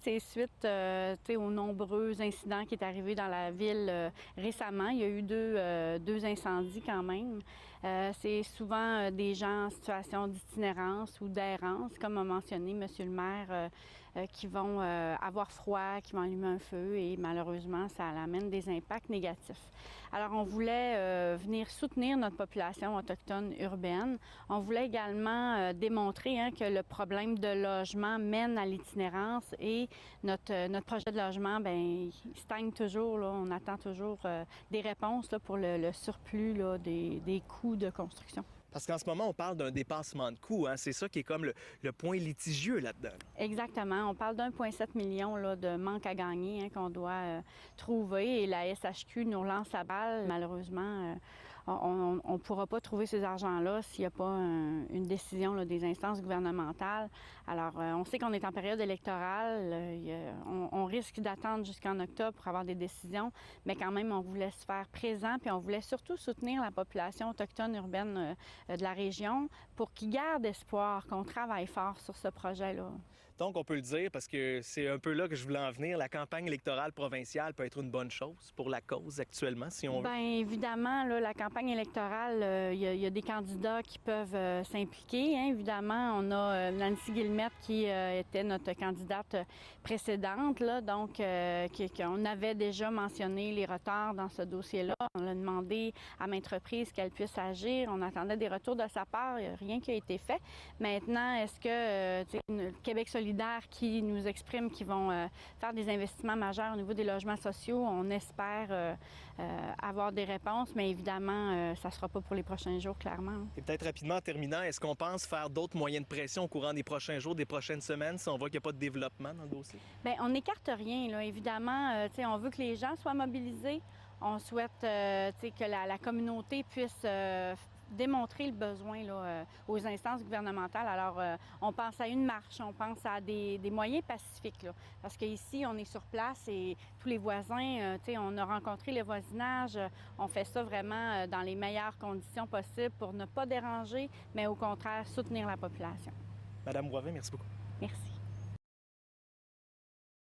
C'est suite aux nombreux incidents qui est arrivé dans la ville récemment. Il y a eu deux incendies quand même. C'est souvent des gens en situation d'itinérance ou d'errance, comme a mentionné M. le maire, qui vont avoir froid, qui vont allumer un feu et malheureusement, ça amène des impacts négatifs. Alors, on voulait venir soutenir notre population autochtone urbaine. On voulait également démontrer que le problème de logement mène à l'itinérance et notre projet de logement, il stagne toujours. Là. On attend toujours des réponses là, pour le surplus là, des coûts de construction. Parce qu'en ce moment, on parle d'un dépassement de coûts. Hein? C'est ça qui est comme le point litigieux là-dedans. Exactement. On parle d'1,7 million là, de manque à gagner qu'on doit trouver. Et la SHQ nous relance la balle. Malheureusement, on ne pourra pas trouver ces argents-là s'il n'y a pas une décision là, des instances gouvernementales. Alors, on sait qu'on est en période électorale. On risque d'attendre jusqu'en octobre pour avoir des décisions. Mais quand même, on voulait se faire présent. Puis on voulait surtout soutenir la population autochtone urbaine de la région pour qu'ils gardent espoir, qu'on travaille fort sur ce projet-là. Donc, on peut le dire, parce que c'est un peu là que je voulais en venir, la campagne électorale provinciale peut être une bonne chose pour la cause actuellement, si on veut. Bien, évidemment, là, la campagne électorale, il y a des candidats qui peuvent s'impliquer. Hein. Évidemment, on a Nancy Guillemette qui était notre candidate précédente, là, donc qu'on avait déjà mentionné les retards dans ce dossier-là. On a demandé à maintes reprises qu'elle puisse agir. On attendait des retours de sa part. Il n'y a rien qui a été fait. Maintenant, est-ce que Québec solidaire qui nous exprime qu'ils vont faire des investissements majeurs au niveau des logements sociaux, on espère avoir des réponses, mais évidemment, ça ne sera pas pour les prochains jours, clairement. Et peut-être rapidement en terminant, est-ce qu'on pense faire d'autres moyens de pression au courant des prochains jours, des prochaines semaines, si on voit qu'il n'y a pas de développement dans le dossier? Bien, on n'écarte rien, là. Évidemment, on veut que les gens soient mobilisés. On souhaite que la communauté puisse démontrer le besoin là, aux instances gouvernementales. Alors, on pense à une marche, on pense à des moyens pacifiques, là, parce qu'ici, on est sur place et tous les voisins, on a rencontré le voisinage, on fait ça vraiment dans les meilleures conditions possibles pour ne pas déranger, mais au contraire, soutenir la population. Madame Boivin, merci beaucoup. Merci.